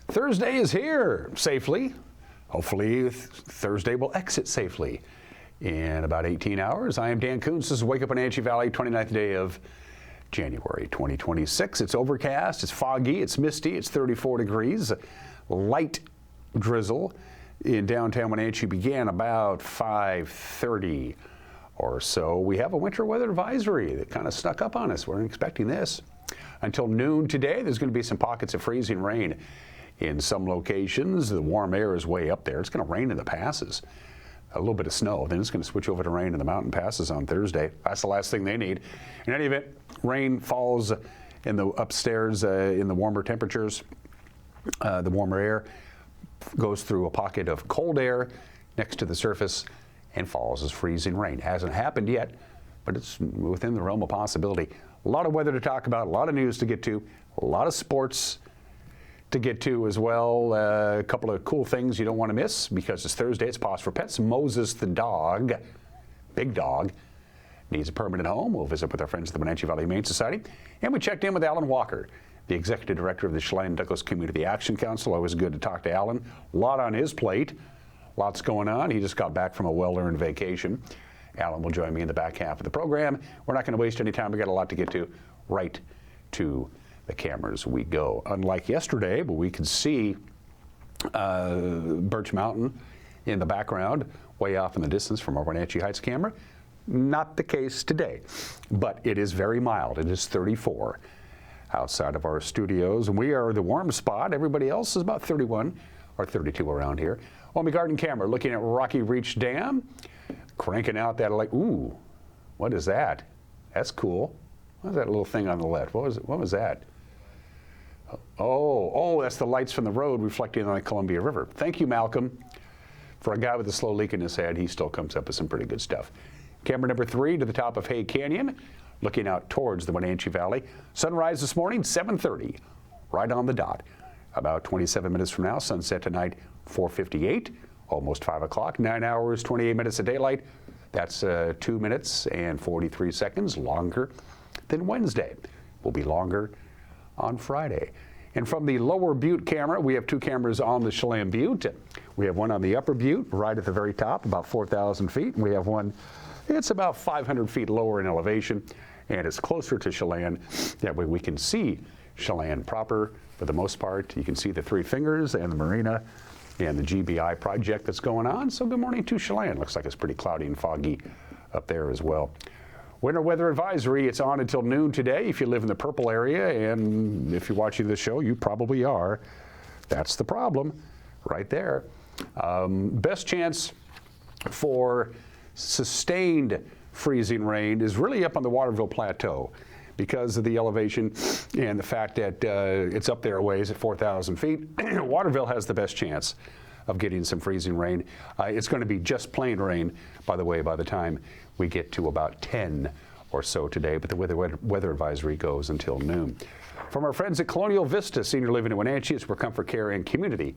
Thursday is here safely. Hopefully Thursday will exit safely in about 18 hours. I am Dan Kuntz. This is Wake Up Wenatchee Valley, 29th day of January 2026. It's overcast, it's foggy, it's misty, it's 34 degrees. Light drizzle in downtown Wenatchee began about 5:30 or so. We have a winter weather advisory that kind of snuck up on us. We're expecting this until noon today. There's going to be some pockets of freezing rain in some locations. The warm air is way up there. It's going to rain in the passes. A little bit of snow, then it's going to switch over to rain in the mountain passes on Thursday. That's the last thing they need. In any event, rain falls in the upstairs in the warmer temperatures. The warmer air goes through a pocket of cold air next to the surface and falls as freezing rain. Hasn't happened yet, but it's within the realm of possibility. A lot of weather to talk about, a lot of news to get to, a lot of sports to get to as well. A couple of cool things you don't want to miss because it's Thursday. It's Pause for Pets. Moses the dog, big dog, needs a permanent home. We'll visit with our friends at the Wenatchee Valley Humane Society. And we checked in with Alan Walker, the executive director of the Chelan-Douglas Community Action Council. Always good to talk to Alan. A lot on his plate. Lots going on. He just got back from a well-earned vacation. Alan will join me in the back half of the program. We're not going to waste any time. We've got a lot to get to. Right to the cameras we go. Unlike yesterday, but we could see Birch Mountain in the background, way off in the distance from our Wenatchee Heights camera. Not the case today, but it is very mild. It is 34 outside of our studios, and we are the warm spot. Everybody else is about 31 or 32 around here. On the garden camera, looking at Rocky Reach Dam, cranking out that ooh, what is that? That's cool. What was that little thing on the left? What was it? What was that? Oh, that's the lights from the road reflecting on the Columbia River. Thank you, Malcolm. For a guy with a slow leak in his head, he still comes up with some pretty good stuff. Camera number 3 to the top of Hay Canyon, looking out towards the Wenatchee Valley. Sunrise this morning, 7:30, right on the dot. About 27 minutes from now, sunset tonight, 4:58, almost 5 o'clock. 9 hours, 28 minutes of daylight. That's 2 minutes and 43 seconds longer than Wednesday. Will be longer on Friday. And from the lower Butte camera, we have 2 cameras on the Chelan Butte. We have one on the upper Butte, right at the very top, about 4,000 feet. And we have one, it's about 500 feet lower in elevation, and it's closer to Chelan. That way we can see Chelan proper for the most part. You can see the Three Fingers and the marina and the GBI project that's going on. So good morning to Chelan. Looks like it's pretty cloudy and foggy up there as well. Winter weather advisory, it's on until noon today if you live in the purple area, and if you're watching this show, you probably are. That's the problem right there. Best chance for sustained freezing rain is really up on the Waterville Plateau because of the elevation and the fact that it's up there a ways at 4,000 feet. Waterville has the best chance of getting some freezing rain. It's going to be just plain rain, by the way, by the time we get to about 10 or so today, but the weather advisory goes until noon. From our friends at Colonial Vista Senior Living in Wenatchee, it's where comfort, care, and community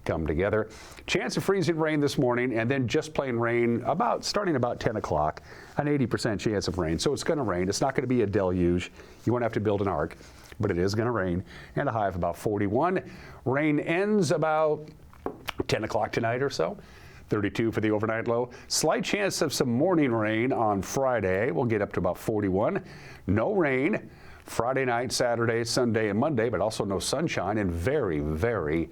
come together. Chance of freezing rain this morning, and then just plain rain starting about 10 o'clock, an 80% chance of rain. So it's going to rain. It's not going to be a deluge. You won't have to build an ark, but it is going to rain, and a high of about 41. Rain ends about 10 o'clock tonight or so. 32 for the overnight low. Slight chance of some morning rain on Friday. We'll get up to about 41. No rain Friday night, Saturday, Sunday, and Monday, but also no sunshine and very, very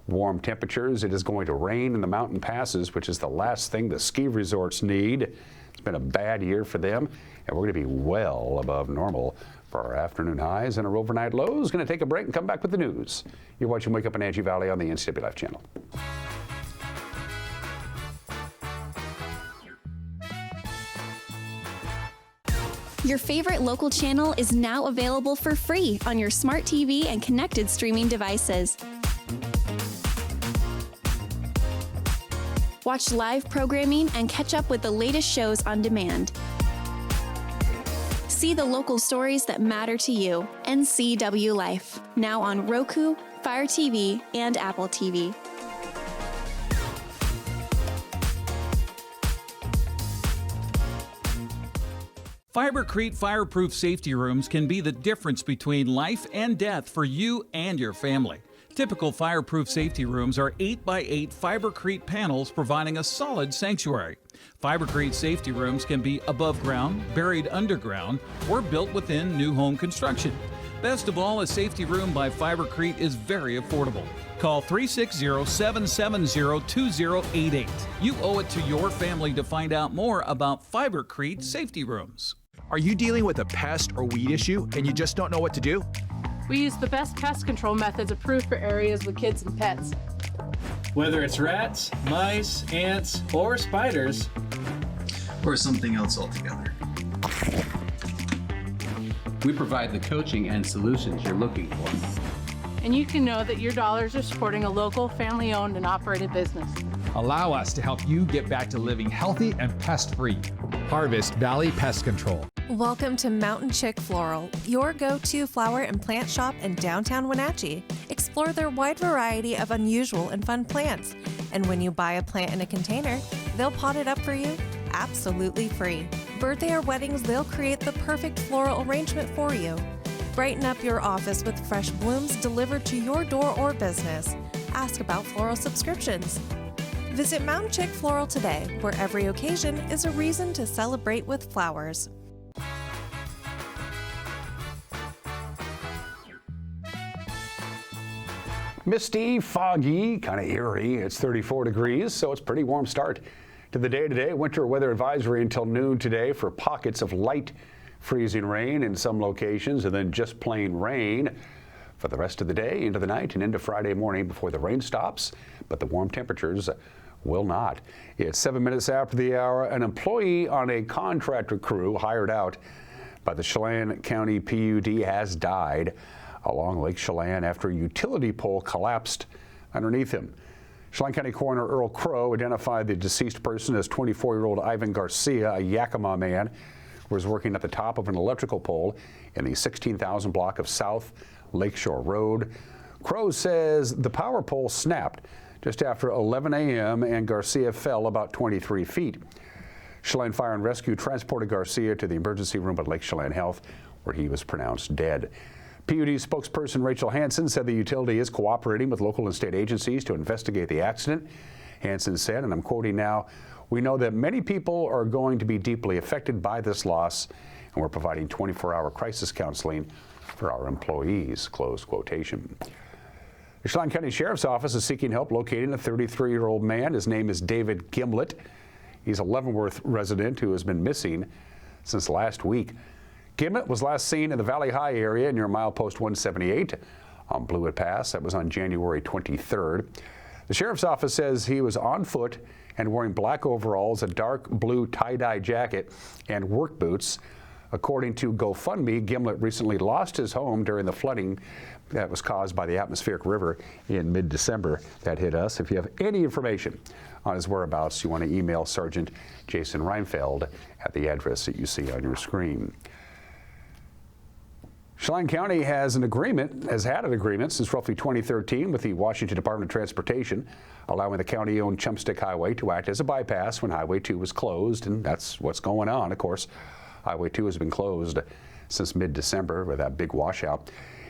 warm temperatures. It is going to rain in the mountain passes, which is the last thing the ski resorts need. It's been a bad year for them, and we're going to be well above normal for our afternoon highs and our overnight lows. Going to take a break and come back with the news. You're watching Wake Up Wenatchee Valley on the NCW Life channel. Your favorite local channel is now available for free on your smart TV and connected streaming devices. Watch live programming and catch up with the latest shows on demand. See the local stories that matter to you. NCW Life, now on Roku, Fire TV, and Apple TV. Fibercrete fireproof safety rooms can be the difference between life and death for you and your family. Typical fireproof safety rooms are 8x8 fibercrete panels providing a solid sanctuary. Fibercrete safety rooms can be above ground, buried underground, or built within new home construction. Best of all, a safety room by Fibercrete is very affordable. Call 360-770-2088. You owe it to your family to find out more about Fibercrete safety rooms. Are you dealing with a pest or weed issue and you just don't know what to do? We use the best pest control methods approved for areas with kids and pets. Whether it's rats, mice, ants, or spiders, or something else altogether, we provide the coaching and solutions you're looking for. And you can know that your dollars are supporting a local, family-owned and operated business. Allow us to help you get back to living healthy and pest-free. Harvest Valley Pest Control. Welcome to Mountain Chick Floral, your go-to flower and plant shop in downtown Wenatchee. Explore their wide variety of unusual and fun plants. And when you buy a plant in a container, they'll pot it up for you absolutely free. Birthday or weddings, they'll create the perfect floral arrangement for you. Brighten up your office with fresh blooms delivered to your door or business. Ask about floral subscriptions. Visit Mountain Chick Floral today, where every occasion is a reason to celebrate with flowers. Misty, foggy, kind of eerie. It's 34 degrees, so it's a pretty warm start to the day today. Winter weather advisory until noon today for pockets of light freezing rain in some locations, and then just plain rain for the rest of the day, into the night, and into Friday morning before the rain stops, but the warm temperatures will not. It's 7 minutes after the hour. An employee on a contractor crew hired out by the Chelan County PUD has died along Lake Chelan after a utility pole collapsed underneath him. Chelan County Coroner Earl Crow identified the deceased person as 24-year-old Ivan Garcia, a Yakima man who was working at the top of an electrical pole in the 16,000 block of South Lakeshore Road. Crow says the power pole snapped just after 11 a.m. and Garcia fell about 23 feet. Chelan Fire and Rescue transported Garcia to the emergency room at Lake Chelan Health, where he was pronounced dead. PUD spokesperson Rachel Hansen said the utility is cooperating with local and state agencies to investigate the accident. Hansen said, and I'm quoting now, "We know that many people are going to be deeply affected by this loss, and we're providing 24-hour crisis counseling for our employees," close quotation. The Chelan County Sheriff's Office is seeking help locating a 33-year-old man. His name is David Gimlet. He's a Leavenworth resident who has been missing since last week. Gimlet was last seen in the Valley High area near milepost 178 on Blewett Pass. That was on January 23rd. The Sheriff's Office says he was on foot and wearing black overalls, a dark blue tie-dye jacket, and work boots. According to GoFundMe, Gimlet recently lost his home during the flooding that was caused by the atmospheric river in mid-December that hit us. If you have any information on his whereabouts, you want to email Sergeant Jason Reinfeld at the address that you see on your screen. Chelan County has had an agreement since roughly 2013 with the Washington Department of Transportation, allowing the county-owned Chumpstick Highway to act as a bypass when Highway 2 was closed, and that's what's going on. Of course, Highway 2 has been closed since mid-December with that big washout.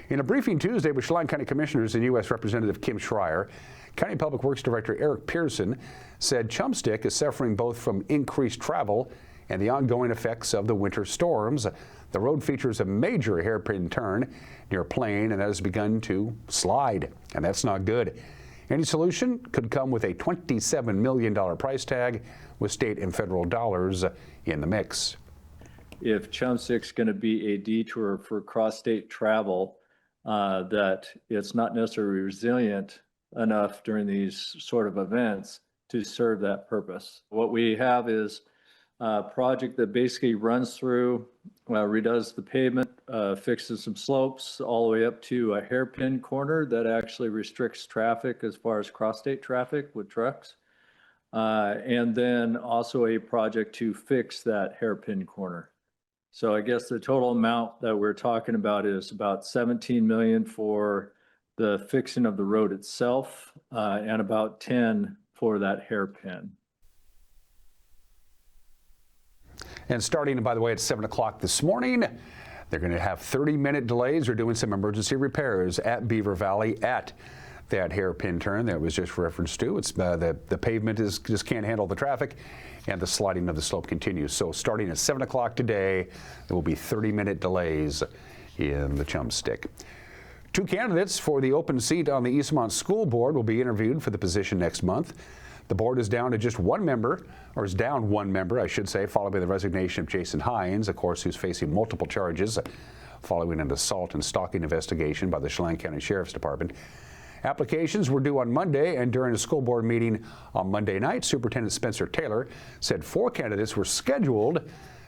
In a briefing Tuesday with Chelan County Commissioners and U.S. Representative Kim Schreier, County Public Works Director Eric Pearson said Chumpstick is suffering both from increased travel and the ongoing effects of the winter storms. The road features a major hairpin turn near Plain, and that has begun to slide, and that's not good. Any solution could come with a $27 million price tag with state and federal dollars in the mix. If Chumpstick's going to be a detour for cross-state travel, that it's not necessarily resilient enough during these sort of events to serve that purpose. What we have is a project that basically runs through, redoes the pavement, fixes some slopes all the way up to a hairpin corner that actually restricts traffic as far as cross-state traffic with trucks. And then also a project to fix that hairpin corner. So I guess the total amount that we're talking about is about $17 million for the fixing of the road itself, and about 10 for that hairpin. And starting, by the way, at 7 o'clock this morning, they're going to have 30-minute delays. They're doing some emergency repairs at Beaver Valley at that hairpin turn that was just referenced to. It's the pavement just can't handle the traffic, and the sliding of the slope continues. So starting at 7 o'clock today, there will be 30-minute delays in the Chum Stick. 2 candidates for the open seat on the Eastmont School Board will be interviewed for the position next month. The board is down to just one member, or is down one member, I should say, following the resignation of Jason Hines, of course, who's facing multiple charges following an assault and stalking investigation by the Chelan County Sheriff's Department. Applications were due on Monday, and during a school board meeting on Monday night, Superintendent Spencer Taylor said 4 candidates were scheduled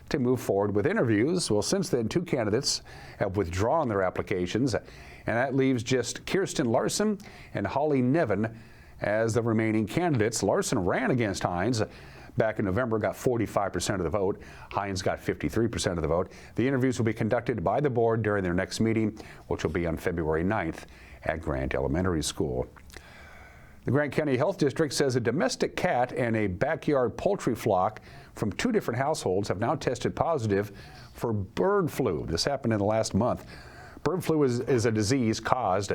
to move forward with interviews. Well, since then, 2 candidates have withdrawn their applications, and that leaves just Kirsten Larson and Holly Nevin as the remaining candidates. Larson ran against Hines back in November, got 45% of the vote. Hines got 53% of the vote. The interviews will be conducted by the board during their next meeting, which will be on February 9th at Grant Elementary School. The Grant County Health District says a domestic cat and a backyard poultry flock from 2 different households have now tested positive for bird flu. This happened in the last month. Bird flu is a disease caused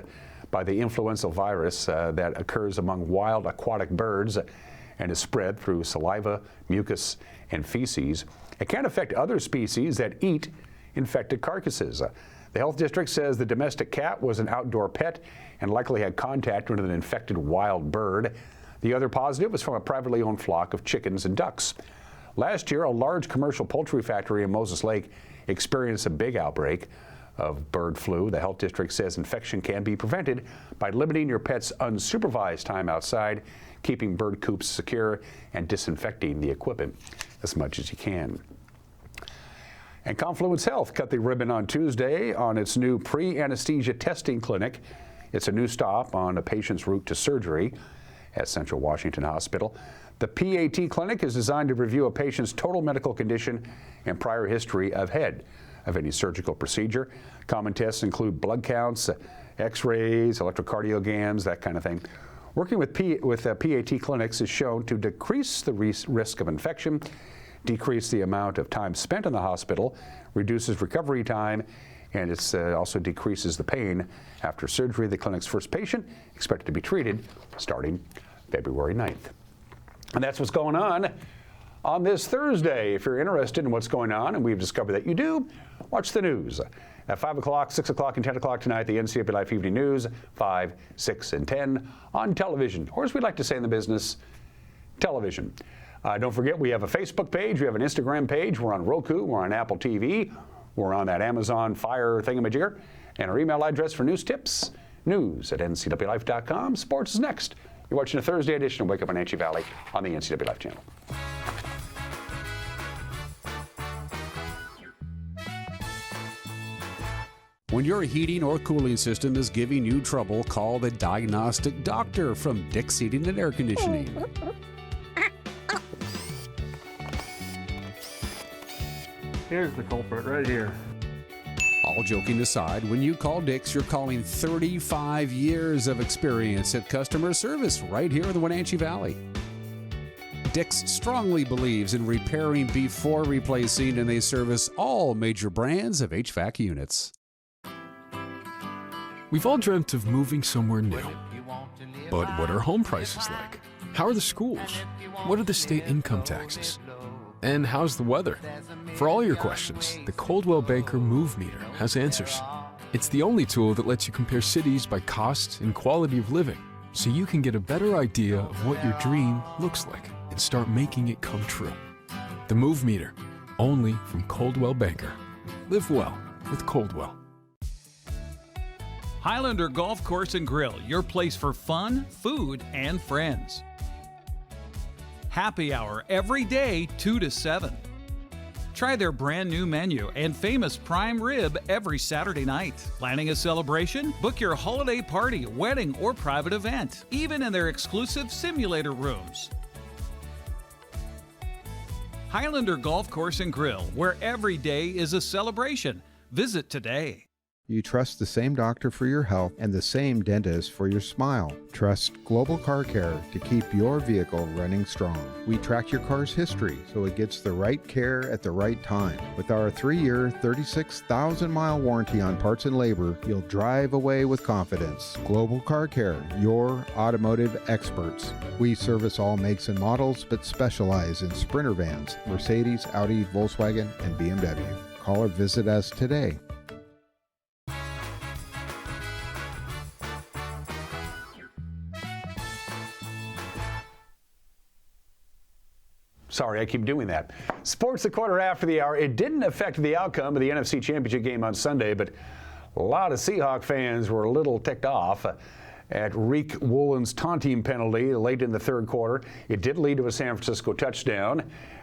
by the influenza virus that occurs among wild aquatic birds and is spread through saliva, mucus, and feces. It can affect other species that eat infected carcasses. The health district says the domestic cat was an outdoor pet and likely had contact with an infected wild bird. The other positive was from a privately owned flock of chickens and ducks. Last year, a large commercial poultry factory in Moses Lake experienced a big outbreak of bird flu. The health district says infection can be prevented by limiting your pet's unsupervised time outside, keeping bird coops secure, and disinfecting the equipment as much as you can. And Confluence Health cut the ribbon on Tuesday on its new pre-anesthesia testing clinic. It's a new stop on a patient's route to surgery at Central Washington Hospital. The PAT clinic is designed to review a patient's total medical condition and prior history of any surgical procedure. Common tests include blood counts, x-rays, electrocardiograms, that kind of thing. Working with PAT clinics is shown to decrease the risk of infection, decrease the amount of time spent in the hospital, reduces recovery time, and it also decreases the pain after surgery. The clinic's first patient expected to be treated starting February 9th. And that's what's going on this Thursday. If you're interested in what's going on, and we've discovered that you do, watch the news. At 5 o'clock, 6 o'clock, and 10 o'clock tonight, the NCAA Life Evening News, 5, 6, and 10 on television, or as we like to say in the business, television. Don't forget, we have a Facebook page, we have an Instagram page, we're on Roku, we're on Apple TV, we're on that Amazon Fire thingamajigger, and our email address for news tips, news@ncwlife.com. Sports is next. You're watching a Thursday edition of Wake Up Wenatchee Valley on the NCW Life channel. When your heating or cooling system is giving you trouble, call the diagnostic doctor from Dick's Heating and Air Conditioning. Here's the culprit right here. All joking aside, when you call Dick's, you're calling 35 years of experience at customer service right here in the Wenatchee Valley. Dick's strongly believes in repairing before replacing, and they service all major brands of HVAC units. We've all dreamt of moving somewhere new. But what are home prices like? How are the schools? What are the state income taxes? And how's the weather? For all your questions, the Coldwell Banker Move Meter has answers. It's the only tool that lets you compare cities by cost and quality of living, so you can get a better idea of what your dream looks like and start making it come true. The Move Meter, only from Coldwell Banker. Live well with Coldwell. Highlander Golf Course and Grill, your place for fun, food, and friends. Happy hour every day, 2 to 7. Try their brand new menu and famous prime rib every Saturday night. Planning a celebration? Book your holiday party, wedding, or private event, even in their exclusive simulator rooms. Highlander Golf Course and Grill, where every day is a celebration. Visit today. You trust the same doctor for your health and the same dentist for your smile. Trust Global Car Care to keep your vehicle running strong. We track your car's history so it gets the right care at the right time. With our 3-year, 36,000-mile warranty on parts and labor, you'll drive away with confidence. Global Car Care, your automotive experts. We service all makes and models, but specialize in Sprinter vans, Mercedes, Audi, Volkswagen, and BMW. Call or visit us today. Sorry, I keep doing that. Sports a quarter after the hour. It didn't affect the outcome of the NFC Championship game on Sunday, but a lot of Seahawk fans were a little ticked off at Reek Woolen's taunting penalty late in the third quarter. It did lead to a San Francisco touchdown,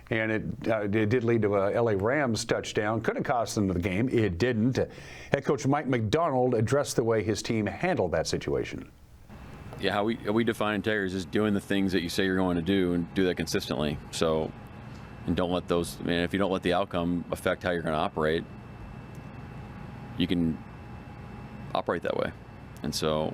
and it did lead to a LA Rams touchdown. Could have cost them the game. It didn't. Head coach Mike McDonald addressed the way his team handled that situation. Yeah, how we define integrity is just doing the things that you say you're going to do and do that consistently. So, and don't let those, I mean, if you don't let the outcome affect how you're going to operate, you can operate that way. And so,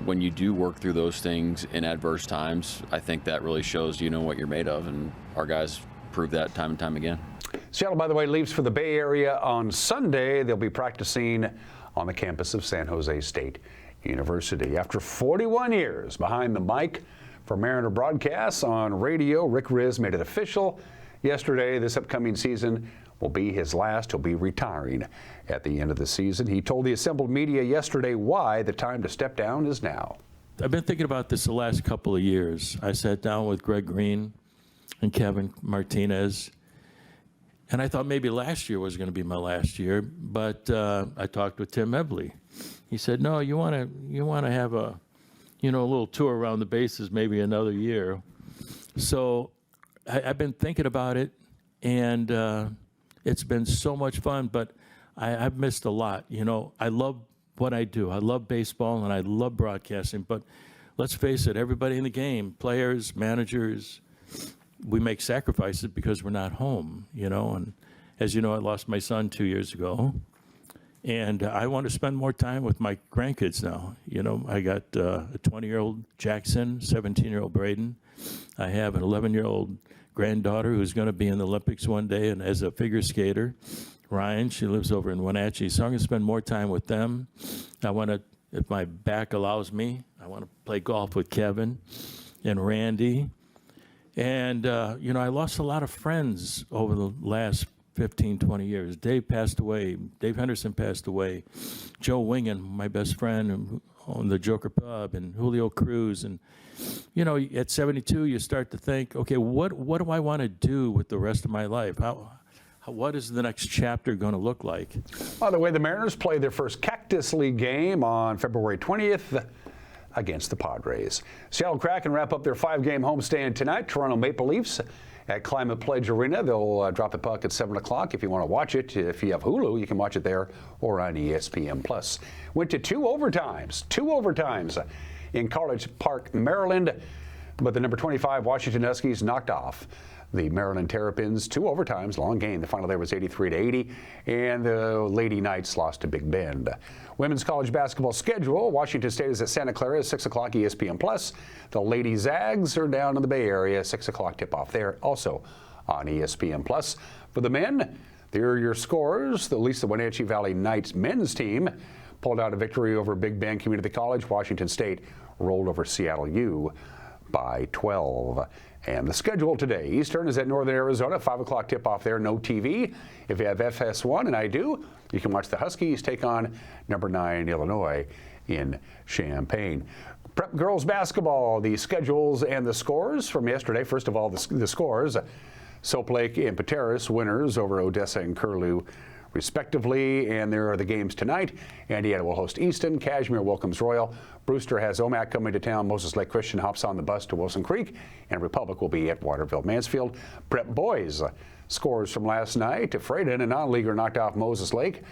when you do work through those things in adverse times, I think that really shows you know what you're made of, and our guys prove that time and time again. Seattle, by the way, leaves for the Bay Area on Sunday. They'll be practicing on the campus of San Jose State University. After 41 years behind the mic for Mariner broadcasts on radio, Rick Riz made it official yesterday. This upcoming season will be his last. He'll be retiring at the end of the season. He told the assembled media yesterday why the time to step down is now. I've been thinking about this the last couple of years. I sat down with Greg Green and Kevin Martinez, and I thought maybe last year was going to be my last year, but I talked with Tim Ebley. He said, "No, you want to have a little tour around the bases, maybe another year." So I've been thinking about it, and it's been so much fun. But I've missed a lot. I love what I do. I love baseball and I love broadcasting. But let's face it, everybody in the game, players, managers, we make sacrifices because we're not home, and as you know, I lost my son 2 years ago, and I want to spend more time with my grandkids now. I got a 20-year-old Jackson, 17-year-old Braden. I have an 11-year-old granddaughter who's going to be in the Olympics one day and as a figure skater. Ryan, she lives over in Wenatchee, so I'm going to spend more time with them. I want to, if my back allows me, I want to play golf with Kevin and Randy. And, I lost a lot of friends over the last 15, 20 years. Dave passed away. Dave Henderson passed away. Joe Wingen, my best friend, who owned the Joker Pub, and Julio Cruz. And, at 72, you start to think, okay, what do I want to do with the rest of my life? What is the next chapter going to look like? By the way, the Mariners play their first Cactus League game on February 20th. Against the Padres. Seattle Kraken wrap up their 5-game homestand tonight. Toronto Maple Leafs at Climate Pledge Arena. They'll drop the puck at 7 o'clock. If you want to watch it, if you have Hulu, you can watch it there or on ESPN+. Went to two overtimes in College Park, Maryland, but the number 25 Washington Huskies knocked off the Maryland Terrapins. 2 overtimes, long game. The final there was 83-80, and the Lady Knights lost to Big Bend. Women's college basketball schedule. Washington State is at Santa Clara, 6 o'clock ESPN+. The Lady Zags are down in the Bay Area, 6 o'clock tip-off there, also on ESPN+. For the men, there are your scores. At least the Wenatchee Valley Knights men's team pulled out a victory over Big Bend Community College. Washington State rolled over Seattle U by 12. And the schedule today, Eastern is at Northern Arizona, 5 o'clock tip-off there, no TV. If you have FS1, and I do, you can watch the Huskies take on number 9 Illinois in Champaign. Prep girls basketball, the schedules and the scores from yesterday. First of all, the scores. Soap Lake and Pateros winners over Odessa and Curlew, respectively, and there are the games tonight. Indiana will host Easton. Kashmir welcomes Royal. Brewster has OMAC coming to town. Moses Lake Christian hops on the bus to Wilson Creek, and Republic will be at Waterville Mansfield. Prep boys scores from last night. Freyden, a non-leaguer, knocked off Moses Lake,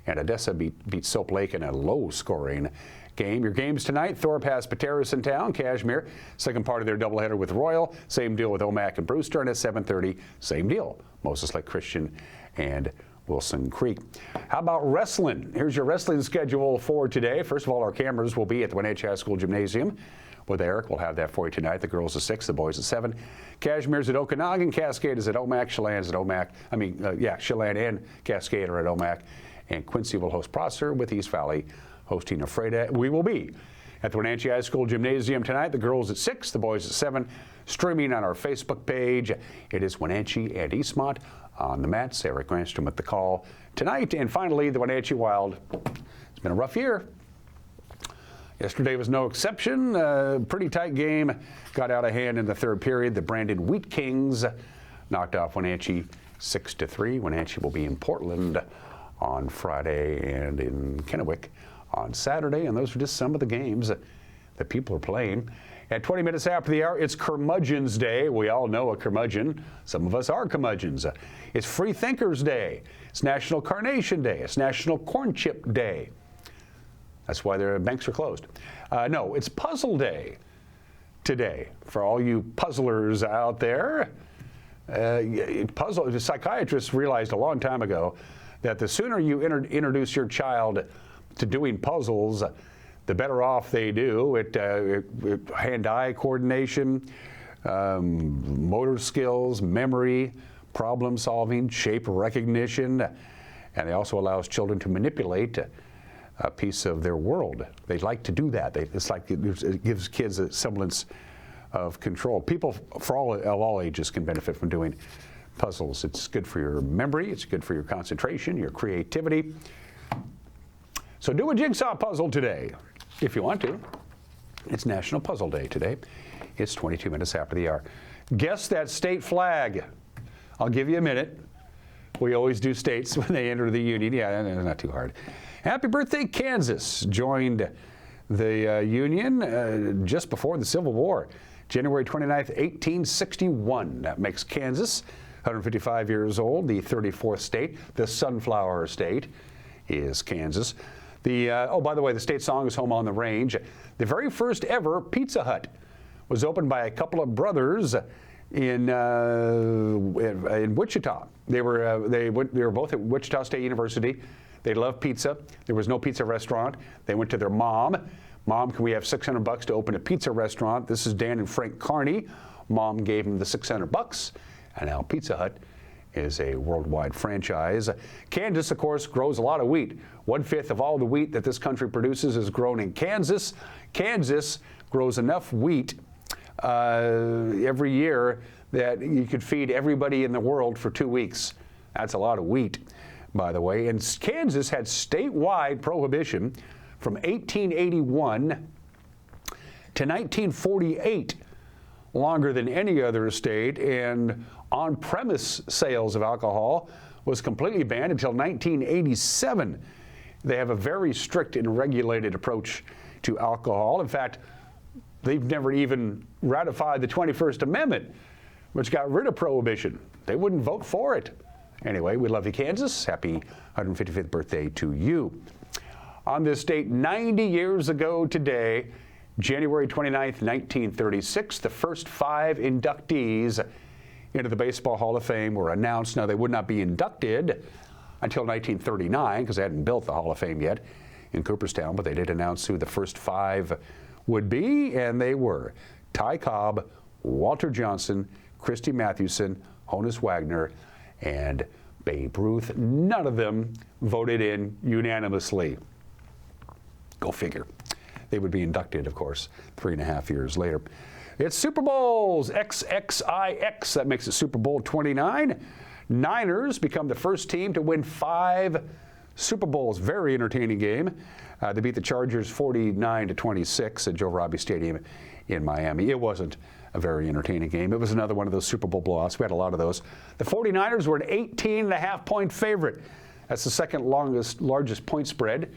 and Odessa beat Soap Lake in a low-scoring game. Your games tonight: Thorpe has Pateros in town. Kashmir, second part of their doubleheader with Royal. Same deal with OMAC and Brewster, and at 7:30, same deal: Moses Lake Christian and Wilson Creek. How about wrestling? Here's your wrestling schedule for today. First of all, our cameras will be at the Wenatchee High School Gymnasium with Eric. We'll have that for you tonight. The girls at 6, the boys at 7. Cashmere's at Okanagan, Cascade is at Omak, Chelan's at Omak. Chelan and Cascade are at Omak. And Quincy will host Prosser with East Valley hosting Ephrata. We will be at the Wenatchee High School Gymnasium tonight. The girls at 6, the boys at 7. Streaming on our Facebook page. It is Wenatchee and Eastmont on the mats. Eric Granstrom at the call tonight. And finally, the Wenatchee Wild. It's been a rough year. Yesterday was no exception. Pretty tight game. Got out of hand in the third period. The Brandon Wheat Kings knocked off Wenatchee 6-3. Wenatchee will be in Portland on Friday and in Kennewick on Saturday. And those are just some of the games that people are playing. At 20 minutes after the hour, it's Curmudgeon's Day. We all know a curmudgeon. Some of us are curmudgeons. It's Free Thinkers Day. It's National Carnation Day. It's National Corn Chip Day. That's why their banks are closed. No, it's Puzzle Day today. For all you puzzlers out there, the psychiatrists realized a long time ago that the sooner you introduce your child to doing puzzles, the better off they do. Hand-eye coordination, motor skills, memory, problem solving, shape recognition, and it also allows children to manipulate a piece of their world. They like to do that. It gives kids a semblance of control. People of all ages can benefit from doing puzzles. It's good for your memory. It's good for your concentration, your creativity. So do a jigsaw puzzle today if you want to. It's National Puzzle Day today. It's 22 minutes after the hour. Guess that state flag. I'll give you a minute. We always do states when they enter the Union. Yeah, not too hard. Happy birthday, Kansas. Joined the Union just before the Civil War. January 29th, 1861. That makes Kansas 155 years old, the 34th state. The Sunflower State is Kansas. By the way, the state song is Home on the Range. The very first ever Pizza Hut was opened by a couple of brothers in Wichita. They were both at Wichita State University. They loved pizza. There was no pizza restaurant. They went to their mom. Mom, can we have $600 to open a pizza restaurant? This is Dan and Frank Carney. Mom gave them the $600, and now Pizza Hut is a worldwide franchise. Kansas, of course, grows a lot of wheat. 1/5 of all the wheat that this country produces is grown in Kansas. Kansas grows enough wheat every year that you could feed everybody in the world for 2 weeks. That's a lot of wheat, by the way. And Kansas had statewide prohibition from 1881 to 1948, longer than any other state, and on-premise sales of alcohol was completely banned until 1987. They have a very strict and regulated approach to alcohol. In fact, they've never even ratified the 21st Amendment, which got rid of prohibition. They wouldn't vote for it. Anyway, we love you, Kansas. Happy 155th birthday to you. On this date, 90 years ago today, January 29th, 1936, the first 5 inductees into the Baseball Hall of Fame were announced. Now, they would not be inducted until 1939 because they hadn't built the Hall of Fame yet in Cooperstown, but they did announce who the first 5 would be, and they were Ty Cobb, Walter Johnson, Christy Mathewson, Honus Wagner, and Babe Ruth. None of them voted in unanimously. Go figure. They would be inducted, of course, 3.5 years later. It's Super Bowls, XXIX. That makes it Super Bowl 29. Niners become the first team to win 5 Super Bowls. Very entertaining game. They beat the Chargers 49-26 at Joe Robbie Stadium in Miami. It wasn't a very entertaining game. It was another one of those Super Bowl blowouts. We had a lot of those. The 49ers were an 18.5-point favorite. That's the second largest point spread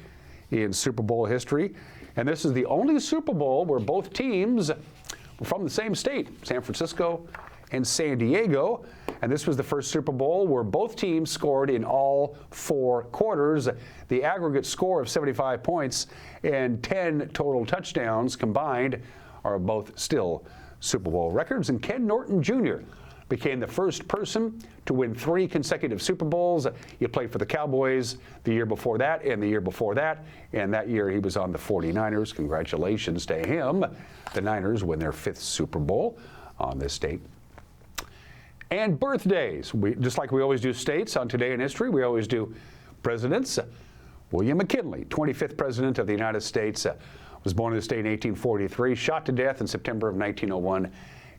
in Super Bowl history. And this is the only Super Bowl where both teams were from the same state, San Francisco and San Diego. And this was the first Super Bowl where both teams scored in all 4 quarters. The aggregate score of 75 points and 10 total touchdowns combined are both still Super Bowl records. And Ken Norton Jr., became the first person to win 3 consecutive Super Bowls. He played for the Cowboys the year before that and the year before that. And that year he was on the 49ers. Congratulations to him. The Niners win their 5th Super Bowl on this date. And birthdays. Just like we always do states on Today in History, we always do presidents. William McKinley, 25th President of the United States, was born in the state in 1843, shot to death in September of 1901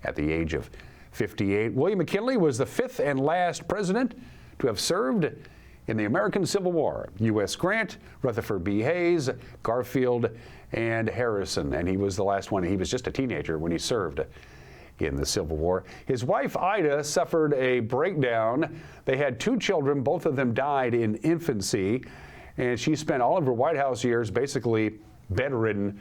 at the age of 58. William McKinley was the 5th and last president to have served in the American Civil War. U.S. Grant, Rutherford B. Hayes, Garfield, and Harrison. And he was the last one. He was just a teenager when he served in the Civil War. His wife, Ida, suffered a breakdown. They had 2 children. Both of them died in infancy. And she spent all of her White House years basically bedridden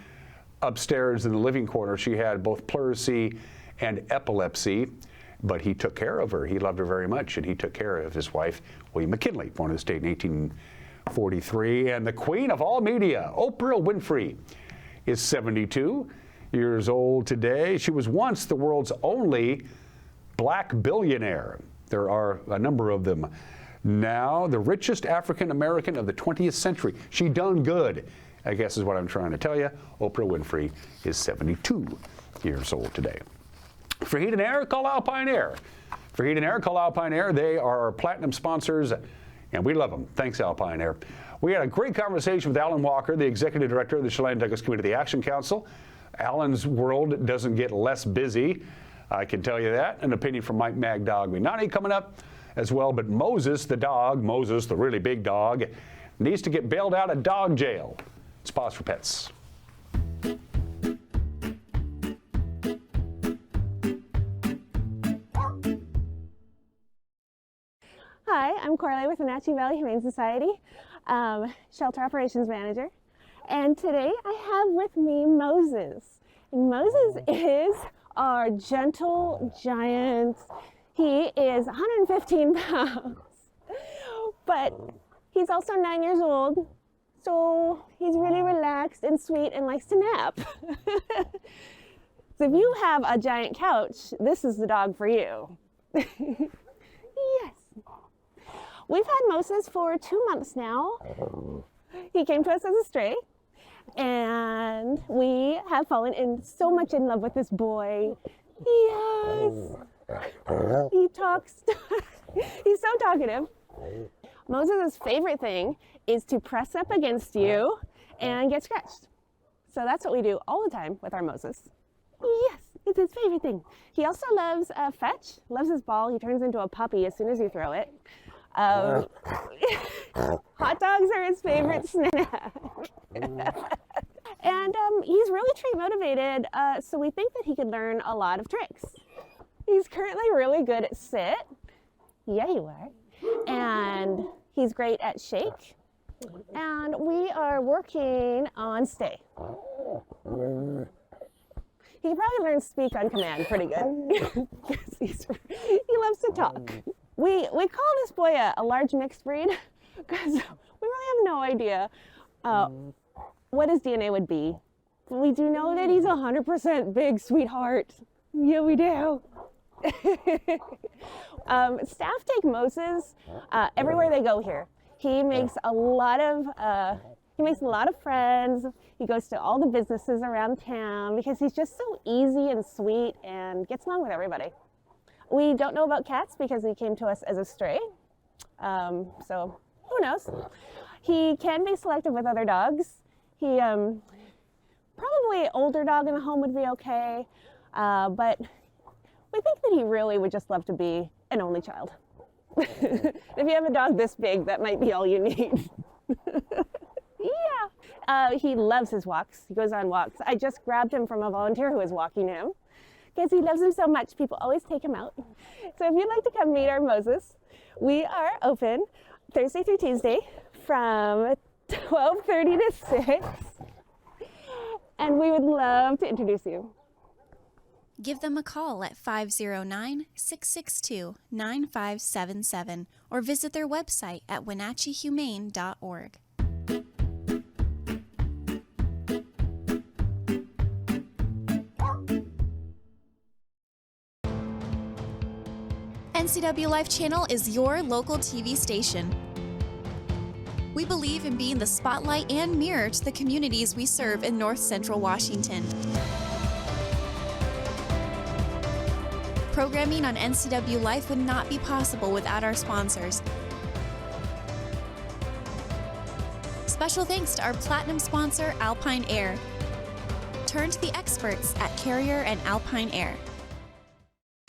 upstairs in the living quarters. She had both pleurisy and epilepsy, but he took care of her. He loved her very much, and he took care of his wife, William McKinley, born in the state in 1843. And the queen of all media, Oprah Winfrey, is 72 years old today. She was once the world's only black billionaire. There are a number of them now. The richest African American of the 20th century. She done good, I guess is what I'm trying to tell you. Oprah Winfrey is 72 years old today. For Heat and Air, call Alpine Air. For Heat and Air, call Alpine Air. They are our platinum sponsors, and we love them. Thanks, Alpine Air. We had a great conversation with Alan Walker, the Executive Director of the Chelan-Douglas Community Action Council. Alan's world doesn't get less busy, I can tell you that. An opinion from Mike Magdog-Minani coming up as well. But Moses, the dog, Moses, the really big dog, needs to get bailed out of dog jail. It's Pause for Pets. Hi, I'm Corley with Wenatchee Valley Humane Society, Shelter Operations Manager. And today I have with me Moses. And Moses is our gentle giant. He is 115 pounds, but he's also 9 years old. So he's really relaxed and sweet and likes to nap. So if you have a giant couch, this is the dog for you. Yes. We've had Moses for 2 months now. He came to us as a stray, and we have fallen so much in love with this boy. Yes. He talks. He's so talkative. Moses' favorite thing is to press up against you and get scratched. So that's what we do all the time with our Moses. Yes, it's his favorite thing. He also loves fetch, loves his ball. He turns into a puppy as soon as you throw it. Hot dogs are his favorite snack. And he's really treat motivated, so we think that he could learn a lot of tricks. He's currently really good at sit. Yeah, you are. And he's great at shake. And we are working on stay. He can probably learn speak on command pretty good. He loves to talk. We call this boy a large mixed breed because we really have no idea what his DNA would be. We do know that he's 100% big sweetheart. Yeah, we do. Staff take Moses everywhere they go here. He makes a lot of friends. He goes to all the businesses around town because he's just so easy and sweet and gets along with everybody. We don't know about cats because he came to us as a stray. So who knows? He can be selective with other dogs. He probably older dog in the home would be okay, but we think that he really would just love to be an only child. If you have a dog this big, that might be all you need. Yeah. He loves his walks. He goes on walks. I just grabbed him from a volunteer who was walking him because he loves him so much. People always take him out. So if you'd like to come meet our Moses, we are open Thursday through Tuesday from 12:30 to 6. And we would love to introduce you. Give them a call at 509-662-9577 or visit their website at wenatcheehumane.org. NCW Life Channel is your local TV station. We believe in being the spotlight and mirror to the communities we serve in North Central Washington. Programming on NCW Life would not be possible without our sponsors. Special thanks to our platinum sponsor, Alpine Air. Turn to the experts at Carrier and Alpine Air.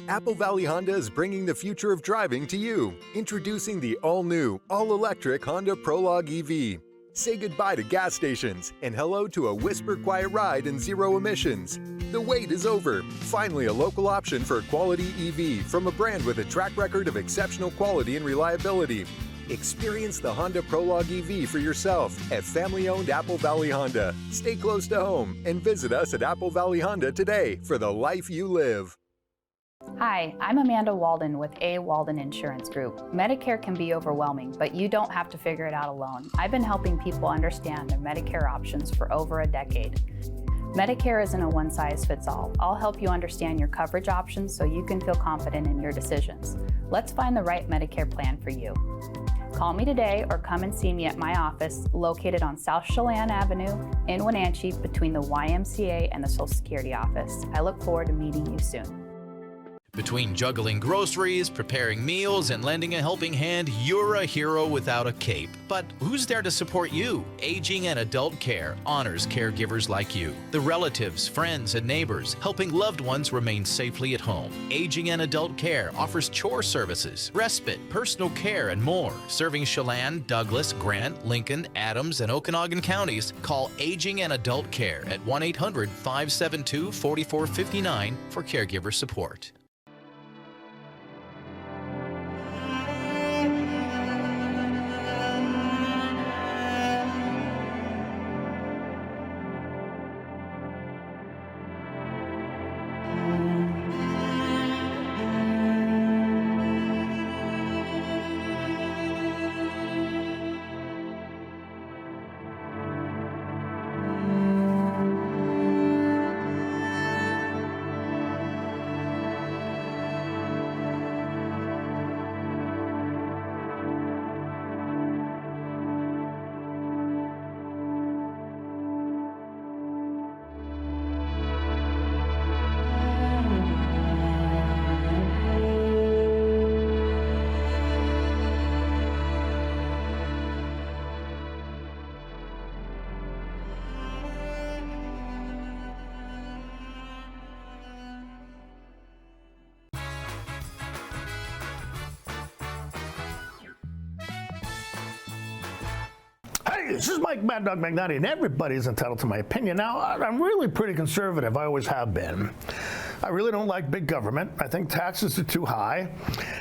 Apple Valley Honda is bringing the future of driving to you. Introducing the all-new, all-electric Honda Prologue EV. Say goodbye to gas stations and hello to a whisper-quiet ride and zero emissions. The wait is over. Finally, a local option for a quality EV from a brand with a track record of exceptional quality and reliability. Experience the Honda Prologue EV for yourself at family-owned Apple Valley Honda. Stay close to home and visit us at Apple Valley Honda today for the life you live. Hi, I'm Amanda Walden with A. Walden Insurance Group. Medicare can be overwhelming, but you don't have to figure it out alone. I've been helping people understand their Medicare options for over a decade. Medicare isn't a one-size-fits-all. I'll help you understand your coverage options so you can feel confident in your decisions. Let's find the right Medicare plan for you. Call me today or come and see me at my office located on South Chelan Avenue in Wenatchee between the YMCA and the Social Security office. I look forward to meeting you soon. Between juggling groceries, preparing meals, and lending a helping hand, you're a hero without a cape. But who's there to support you? Aging and Adult Care honors caregivers like you, the relatives, friends, and neighbors, helping loved ones remain safely at home. Aging and Adult Care offers chore services, respite, personal care, and more. Serving Chelan, Douglas, Grant, Lincoln, Adams, and Okanagan counties, call Aging and Adult Care at 1-800-572-4459 for caregiver support. Hey, this is Mike Mad Dog McNally, and everybody's entitled to my opinion. Now, I'm really pretty conservative. I always have been. I really don't like big government. I think taxes are too high.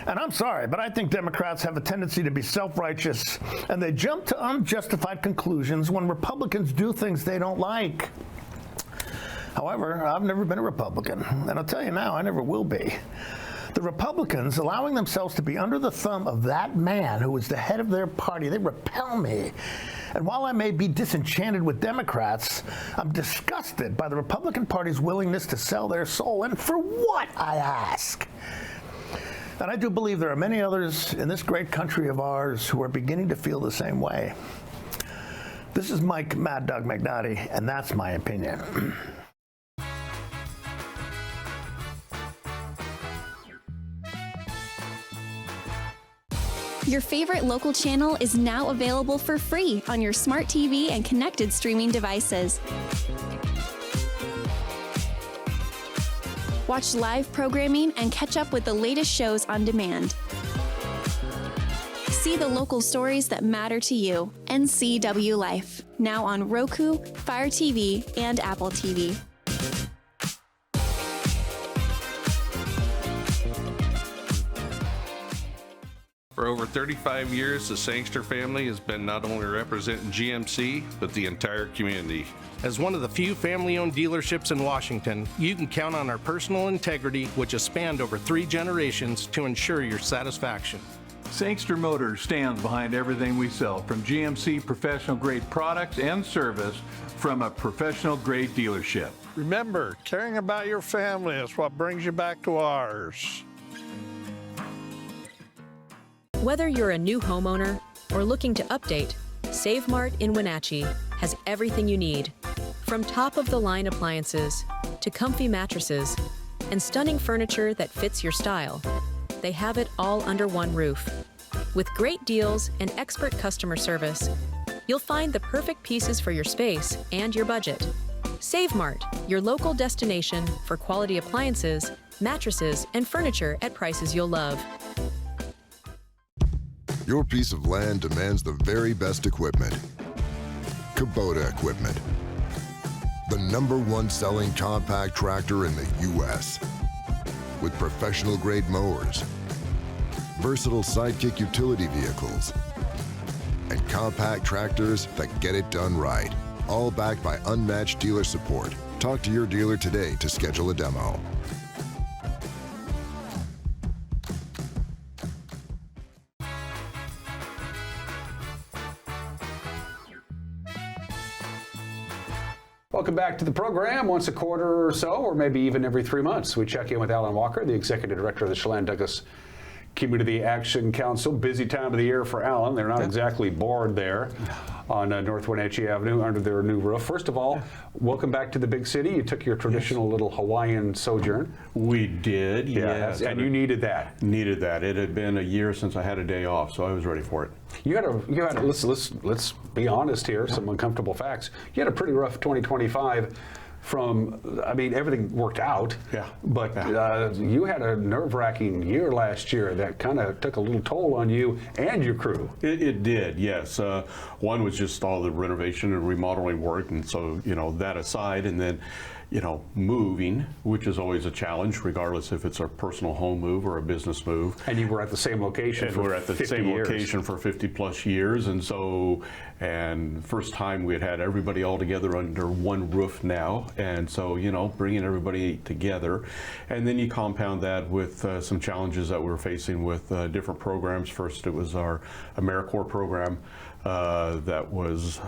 And I'm sorry, but I think Democrats have a tendency to be self-righteous, and they jump to unjustified conclusions when Republicans do things they don't like. However, I've never been a Republican, and I'll tell you now, I never will be. The Republicans allowing themselves to be under the thumb of that man who is the head of their party, they repel me. And while I may be disenchanted with Democrats, I'm disgusted by the Republican Party's willingness to sell their soul. And for what, I ask? And I do believe there are many others in this great country of ours who are beginning to feel the same way. This is Mike Mad Dog McNally, and that's my opinion. Your favorite local channel is now available for free on your smart TV and connected streaming devices. Watch live programming and catch up with the latest shows on demand. See the local stories that matter to you. NCW Life, now on Roku, Fire TV, and Apple TV. For over 35 years, the Sangster family has been not only representing GMC, but the entire community. As one of the few family-owned dealerships in Washington, you can count on our personal integrity, which has spanned over 3 generations, to ensure your satisfaction. Sangster Motors stands behind everything we sell, from GMC professional-grade products and service from a professional-grade dealership. Remember, caring about your family is what brings you back to ours. Whether you're a new homeowner or looking to update, Save Mart in Wenatchee has everything you need. From top-of-the-line appliances to comfy mattresses and stunning furniture that fits your style, they have it all under one roof. With great deals and expert customer service, you'll find the perfect pieces for your space and your budget. Save Mart, your local destination for quality appliances, mattresses, and furniture at prices you'll love. Your piece of land demands the very best equipment. Kubota equipment. The #1 selling compact tractor in the U.S. With professional-grade mowers, versatile sidekick utility vehicles, and compact tractors that get it done right. All backed by unmatched dealer support. Talk to your dealer today to schedule a demo. Welcome back to the program. Once a quarter or so, or maybe even every 3 months, we check in with Alan Walker, the Executive Director of the Chelan-Douglas Community Action Council. Busy time of the year for Alan. They're not exactly bored there on North Wenatchee Avenue under their new roof. First of all, welcome back to the big city. You took your traditional little Hawaiian sojourn. We did, yes. And you needed that. Needed that. It had been a year since I had a day off, so I was ready for it. You had let's be honest here, some uncomfortable facts. You had a pretty rough 2025 everything worked out, but you had a nerve-wracking year last year that kind of took a little toll on you and your crew. It did, yes. One was just all the renovation and remodeling work, and so, that aside, and then, moving, which is always a challenge, regardless if it's a personal home move or a business move. And you were at the same location for 50 years. Location for 50 plus years, and so, first time we had everybody all together under one roof now, and so, bringing everybody together. And then you compound that with some challenges that we're facing with different programs. First, it was our AmeriCorps program that was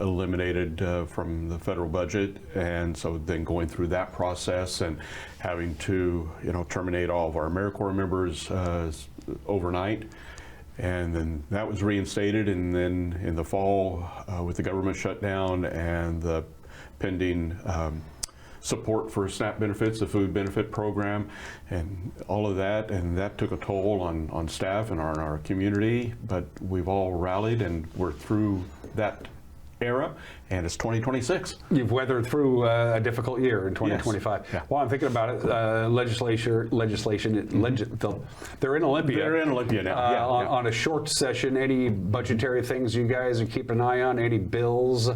eliminated from the federal budget, and so then going through that process and having to terminate all of our AmeriCorps members overnight, and then that was reinstated. And then in the fall, with the government shutdown and the pending support for SNAP benefits, the food benefit program, and all of that, and that took a toll on staff and on our community, but we've all rallied and we're through that era, and it's 2026. You've weathered through a difficult year in 2025. Yes. Yeah. Well, I'm thinking about it, they're in Olympia. They're in Olympia now. On a short session, any budgetary things you guys are keeping an eye on, any bills?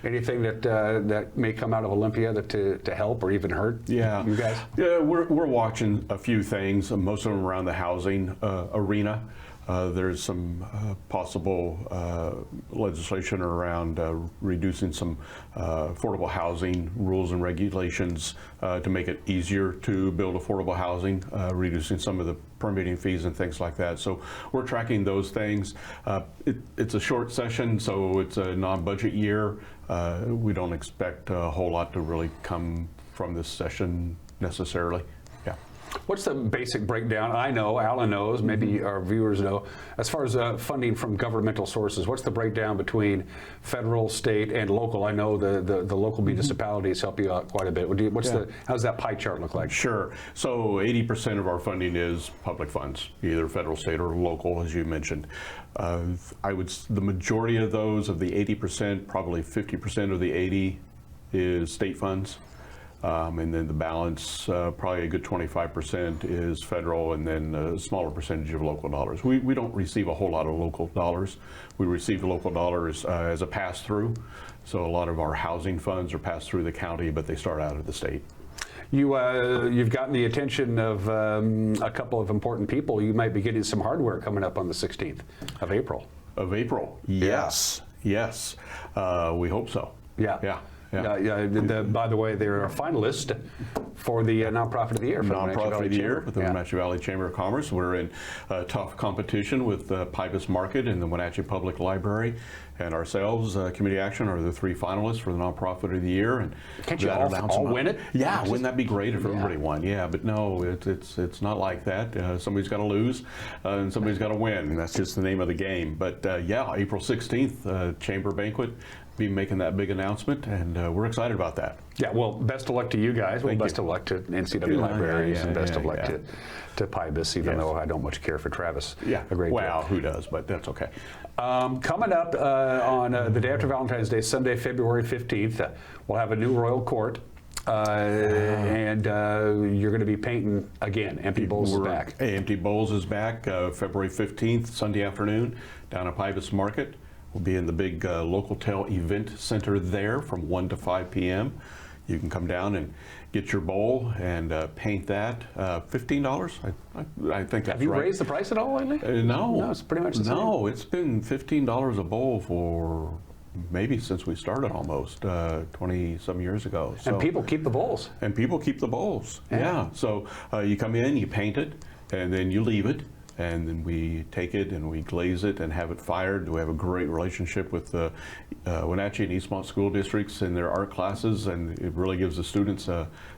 Anything that may come out of Olympia to help or even hurt you guys? Yeah, we're watching a few things, most of them around the housing arena. There's some possible legislation around reducing some affordable housing rules and regulations to make it easier to build affordable housing, reducing some of the permitting fees and things like that. So we're tracking those things. It's a short session, so it's a non-budget year. We don't expect a whole lot to really come from this session necessarily. Yeah. What's the basic breakdown? I know, Alan knows, maybe our viewers know, as far as funding from governmental sources, what's the breakdown between federal, state, and local? I know the local municipalities help you out quite a bit. How's that pie chart look like? Sure. So 80% of our funding is public funds, either federal, state, or local, as you mentioned. The majority of those, of the 80%, probably 50% of the 80 is state funds. And then the balance, probably a good 25% is federal, and then a smaller percentage of local dollars. We don't receive a whole lot of local dollars. We receive local dollars as a pass-through. So a lot of our housing funds are passed through the county, but they start out of the state. You've gotten the attention of a couple of important people. You might be getting some hardware coming up on the 16th of April. Yes. Yes. We hope so. Yeah. Yeah. By the way, they're a finalist for the Nonprofit of the Year. Nonprofit of the Year with the Wenatchee Valley Chamber of Commerce. We're in tough competition with Pybus Market and the Wenatchee Public Library, and ourselves, Community Action, are the 3 finalists for the Nonprofit of the Year. And can't you all win it? Yeah, wouldn't that be great if everybody won? Yeah, but no, it's not like that. Somebody's got to lose, and somebody's got to win. And that's just the name of the game. But yeah, April 16th, Chamber Banquet. Be making that big announcement, and we're excited about that. Yeah, well, best of luck to you guys. Well, best of luck to NCW Libraries, and best of luck to Pybus, even though I don't much care for Travis. Yeah, a great well, who does, but that's okay. Coming up on the day after Valentine's Day, Sunday, February 15th, we'll have a new Royal Court. And you're going to be painting again. Empty Bowls is back. Empty Bowls is back February 15th, Sunday afternoon, down at Pybus Market. We'll be in the big local tel event center there from 1 to 5 p.m. You can come down and get your bowl and paint that. $15. I think that's right. Have you raised the price at all lately? No. No, it's pretty much the same. No, it's been $15 a bowl for maybe since we started almost 20-some years ago. So, and people keep the bowls. And people keep the bowls, yeah. So you come in, you paint it, and then you leave it. And then we take it and we glaze it and have it fired. We have a great relationship with the Wenatchee and Eastmont school districts in their art classes, and it really gives the students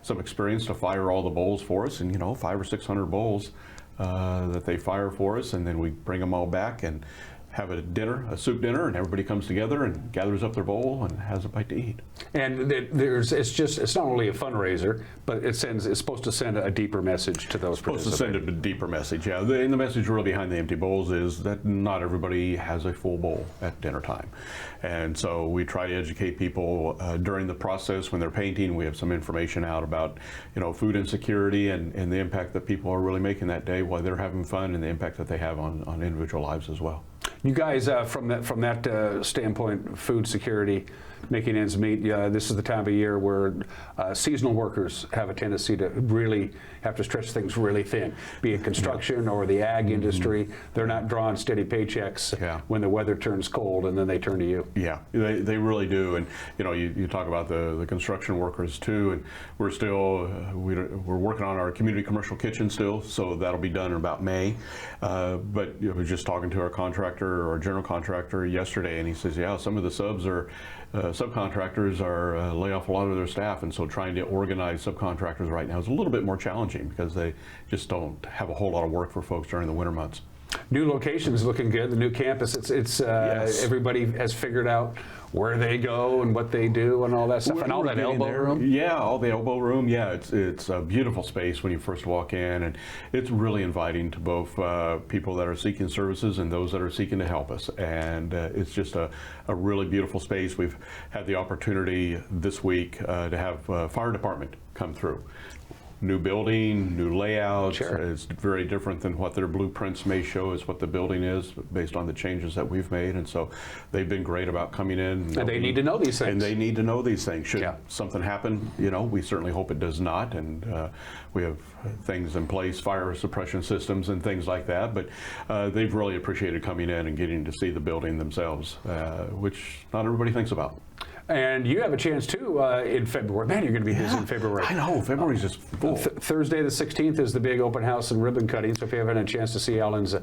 some experience to fire all the bowls for us. And 500 or 600 bowls that they fire for us, and then we bring them all back and have a soup dinner, and everybody comes together and gathers up their bowl and has a bite to eat. And it's not only a fundraiser, but it's supposed to send a deeper message to those participating. Supposed to send a deeper message, yeah. And the message really behind the Empty Bowls is that not everybody has a full bowl at dinner time. And so we try to educate people during the process when they're painting. We have some information out about food insecurity and the impact that people are really making that day while they're having fun, and the impact that they have on individual lives as well. You guys, from that standpoint, food security, making ends meet, this is the time of year where seasonal workers have a tendency to really have to stretch things really thin, be it construction or the ag industry. They're not drawing steady paychecks when the weather turns cold, and then they turn to you. Yeah, they really do. And you talk about the construction workers too, and we're still we're working on our community commercial kitchen still, so that'll be done in about May. But I was just talking to our contractor, our general contractor, yesterday, and he says, yeah, some of the subcontractors are laying off a lot of their staff, and so trying to organize subcontractors right now is a little bit more challenging because they just don't have a whole lot of work for folks during the winter months. New location is looking good. The new campus, it's yes. Everybody has figured out where they go and what they do and all that stuff, and all that elbow room. Yeah, all the elbow room. Yeah, it's a beautiful space when you first walk in, and it's really inviting to both people that are seeking services and those that are seeking to help us. And it's just a really beautiful space. We've had the opportunity this week to have fire department come through. New building, new layout. Sure. It's very different than what their blueprints may show as what the building is based on the changes that we've made. And so they've been great about coming in. And they need to know these things. And they need to know these things. Should something happen, we certainly hope it does not. And we have things in place, fire suppression systems and things like that. But they've really appreciated coming in and getting to see the building themselves, which not everybody thinks about. And you have a chance too in February. Man, you're going to be busy in February. I know, February's just full. Thursday the 16th is the big open house and ribbon cutting. So if you haven't had a chance to see Alan's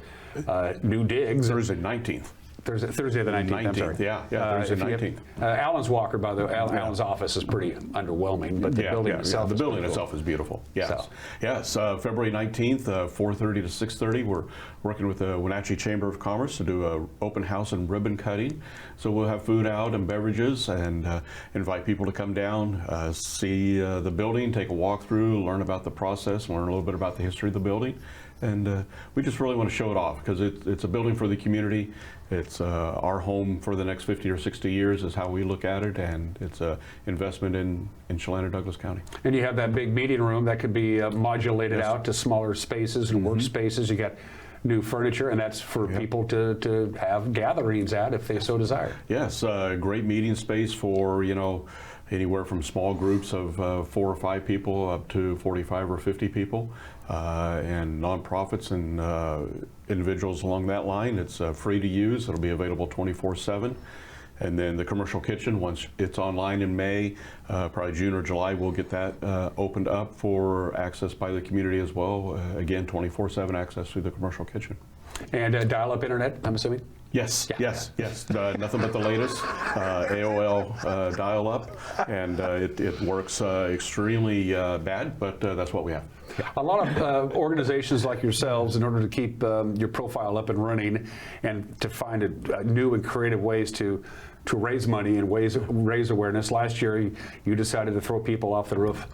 new digs. Thursday 19th. Thursday the 19th, I'm sorry. Yeah, Thursday 19th. Alan's Walker, by the way, Alan's office is pretty underwhelming, but the building itself the building itself is beautiful. Yes, so. Yes. February 19th, 4:30 to 6:30. We're working with the Wenatchee Chamber of Commerce to do an open house and ribbon cutting. So we'll have food out and beverages, and invite people to come down, see the building, take a walk through, learn about the process, learn a little bit about the history of the building. And we just really want to show it off because it's a building for the community. It's our home for the next 50 or 60 years is how we look at it, and it's an investment in Chelan-Douglas County. And you have that big meeting room that could be modulated out to smaller spaces and workspaces. You got new furniture, and that's for people to have gatherings at if they so desire. Yes, great meeting space for, anywhere from small groups of 4 or 5 people up to 45 or 50 people, and nonprofits and individuals along that line. It's free to use. It'll be available 24/7. And then the commercial kitchen, once it's online in May, probably June or July, we'll get that opened up for access by the community as well. Again, 24/7 access through the commercial kitchen. And dial-up internet, I'm assuming? Yes, yes. Nothing but the latest AOL dial-up, and it works extremely bad, but that's what we have. A lot of organizations like yourselves, in order to keep your profile up and running and to find new and creative ways to raise money and raise awareness. Last year, you decided to throw people off the roof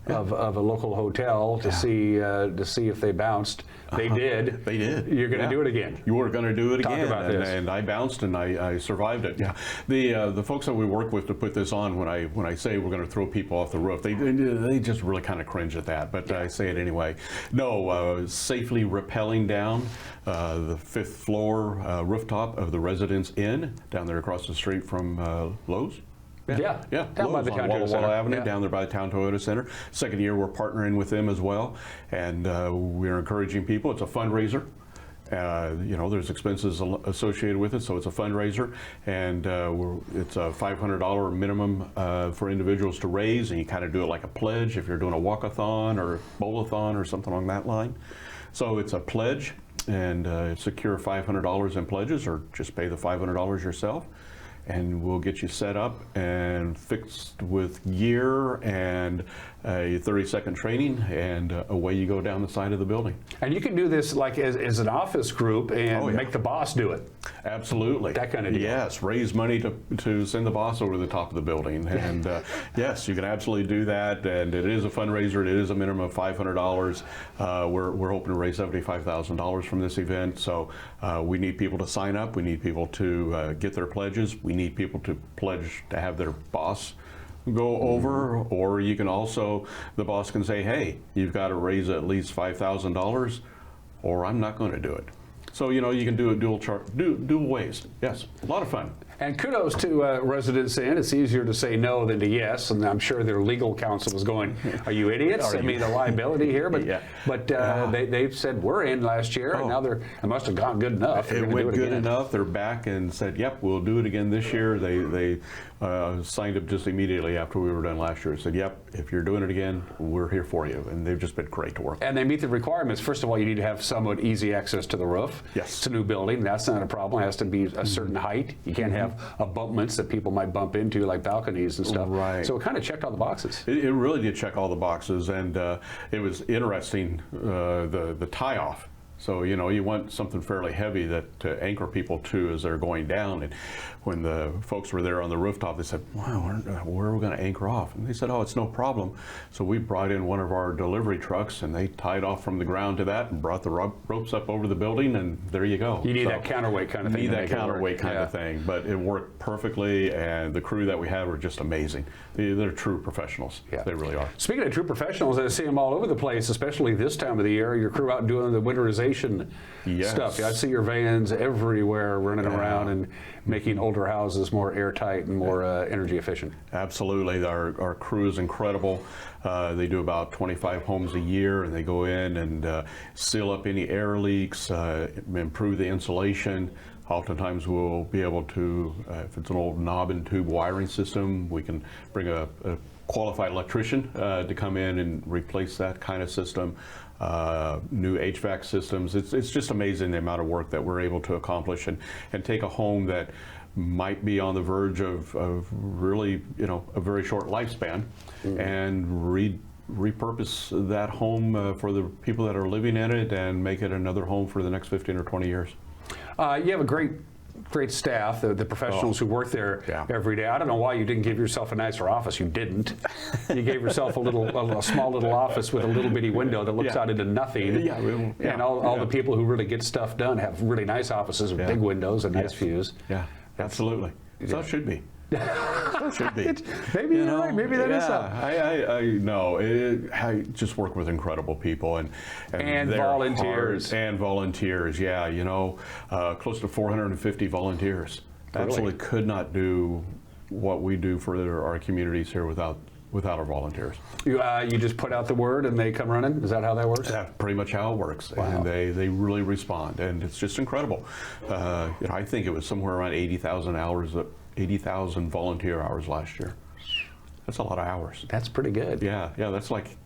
of a local hotel to see if they bounced. They did. They did. You're going to do it again. You were going to do it again. Talk about this. And I bounced and I survived it. Yeah. The folks that we work with to put this on, when I say we're going to throw people off the roof, they just really kind of cringe at that. But I say it anyway. No, safely rappelling down the 5th floor rooftop of the Residence Inn down there across the street from Lowe's. Yeah. Down by the Town Walla Toyota Center. Avenue, down there by the Town Toyota Center. Second year we're partnering with them as well, and we're encouraging people. It's a fundraiser. There's expenses associated with it, so it's a fundraiser, and it's a $500 minimum for individuals to raise, and you kind of do it like a pledge if you're doing a walk-a-thon or bowl-a-thon or something along that line. So it's a pledge, and secure $500 in pledges, or just pay the $500 yourself. And we'll get you set up and fixed with gear and a 30-second training, and away you go down the side of the building. And you can do this like as an office group and make the boss do it. Absolutely. That kind of deal. Yes, raise money to send the boss over to the top of the building. And yes, you can absolutely do that. And it is a fundraiser. It is a minimum of $500. We're hoping to raise $75,000 from this event. So we need people to sign up. We need people to get their pledges. We need people to pledge to have their boss go over, or you can also, the boss can say, hey, you've got to raise at least $5,000 or I'm not going to do it. So, you can do it dual ways. Yes, a lot of fun. And kudos to Residence Inn. It's easier to say no than to yes, and I'm sure their legal counsel was going, are you idiots? I mean, the liability here, but they said we're in last year, and now it must have gone good enough. It went good enough. They're back and said, yep, we'll do it again this year. They signed up just immediately after we were done last year. Said, yep, if you're doing it again, we're here for you. And they've just been great to work with. And they meet the requirements. First of all, you need to have somewhat easy access to the roof. Yes. It's a new building. That's not a problem. It has to be a certain height. You can't have abutments that people might bump into, like balconies and stuff. Right. So it kind of checked all the boxes. It really did check all the boxes, and it was interesting, the tie-off. So, you want something fairly heavy to anchor people to as they're going down. And when the folks were there on the rooftop, they said, wow, where are we going to anchor off? And they said, oh, it's no problem. So we brought in one of our delivery trucks, and they tied off from the ground to that and brought the ropes up over the building, and there you go. You need that counterweight kind of thing. You need that counterweight kind of thing. But it worked perfectly, and the crew that we have are just amazing. They're true professionals. Yeah. They really are. Speaking of true professionals, I see them all over the place, especially this time of the year. Your crew out doing the winterization stuff. I see your vans everywhere running around and making older houses more airtight and more energy efficient. Absolutely. Our crew is incredible. They do about 25 homes a year, and they go in and seal up any air leaks, improve the insulation. Oftentimes we'll be able to, if it's an old knob and tube wiring system, we can bring a qualified electrician to come in and replace that kind of system. New HVAC systems. It's just amazing the amount of work that we're able to accomplish and take a home that might be on the verge of really, a very short lifespan, and repurpose that home for the people that are living in it and make it another home for the next 15 or 20 years. You have a great staff, the professionals who work there every day. I don't know why you didn't give yourself a nicer office. You didn't. You gave yourself a small little office with a little bitty window that looks out into nothing. And all the people who really get stuff done have really nice offices with big windows and nice views. Yeah, absolutely. So it should be. So it should be. Maybe you're right. Maybe that is something. I just work with incredible people and volunteers. And volunteers, close to 450 volunteers. Absolutely could not do what we do for our communities here without without our volunteers. You just put out the word and they come running? Is that how that works? That's pretty much how it works. Wow. And they really respond, and it's just incredible. I think it was somewhere around 80,000 hours, 80,000 volunteer hours last year. That's a lot of hours. That's pretty good. Yeah, that's like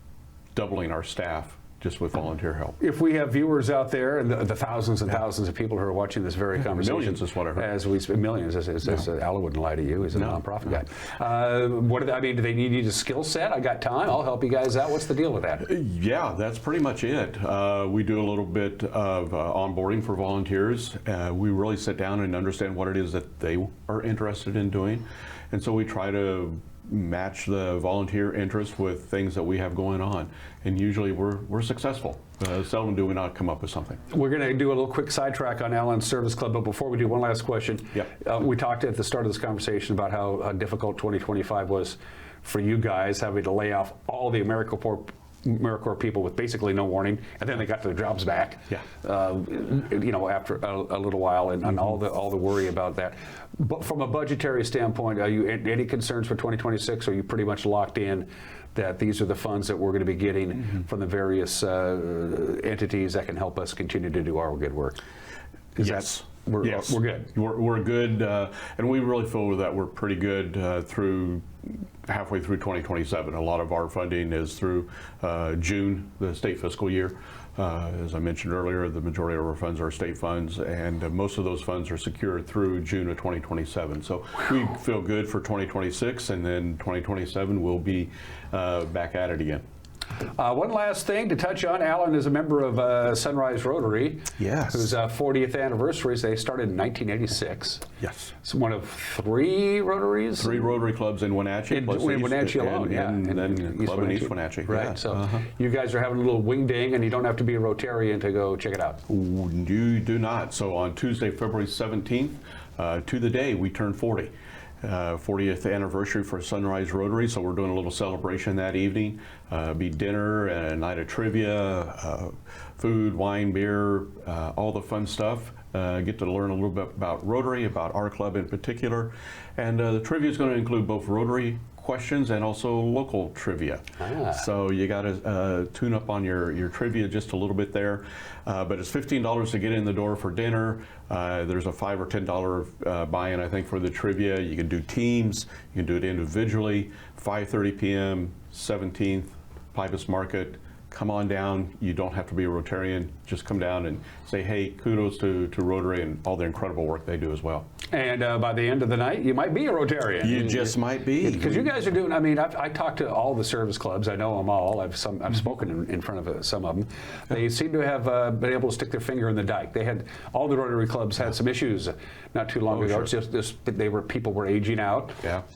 doubling our staff just with volunteer help. If we have viewers out there, and the thousands and thousands of people who are watching this very conversation, millions is what I heard. As we millions, as Alan wouldn't lie to you, he's a nonprofit guy. Do they need a skill set? I got time. I'll help you guys out. What's the deal with that? Yeah, that's pretty much it. We do a little bit of onboarding for volunteers. We really sit down and understand what it is that they are interested in doing, and so we try to match the volunteer interest with things that we have going on, and usually we're successful. Seldom do we not come up with something. We're going to do a little quick sidetrack on Alan's Service Club, but before we do, one last question. We talked at the start of this conversation about how difficult 2025 was for you guys, having to lay off all the AmeriCorps people with basically no warning, and then they got their jobs back. After a little while, and all the worry about that. But from a budgetary standpoint, are you any concerns for 2026? Or are you pretty much locked in that these are the funds that we're going to be getting from the various entities that can help us continue to do our good work? Yes. We're good. We're good, and we really feel that we're pretty good through halfway through 2027. A lot of our funding is through June, the state fiscal year. As I mentioned earlier, the majority of our funds are state funds, and most of those funds are secured through June of 2027. So we feel good for 2026, and then 2027 we'll be back at it again. One last thing to touch on. Alan is a member of Sunrise Rotary, whose 40th anniversary. They started in 1986. Yes. It's one of 3 Rotaries? 3 Rotary clubs in Wenatchee. In Wenatchee alone, and then Club in East Wenatchee. Right, so you guys are having a little wing ding, and you don't have to be a Rotarian to go check it out. You do not. So on Tuesday, February 17th, to the day, we turn 40. 40th anniversary for Sunrise Rotary, so we're doing a little celebration that evening. Be dinner and a night of trivia, food, wine, beer, all the fun stuff. Get to learn a little bit about Rotary, about our club in particular. And the trivia is going to include both Rotary questions and also local trivia. So you got to tune up on your trivia just a little bit there. But it's $15 to get in the door for dinner. There's a $5 or $10 buy-in, I think, for the trivia. You can do teams, you can do it individually. 5:30 p.m., 17th, Pybus Market. Come on down. You don't have to be a Rotarian. Just come down and say, hey, kudos to Rotary and all the incredible work they do as well. And by the end of the night, you might be a Rotarian. You just might be. Because you guys are doing, I talked to all the service clubs. I know them all. I've spoken in front of some of them. They seem to have been able to stick their finger in the dike. All the Rotary clubs had some issues not too long ago. Sure. It's just people were aging out,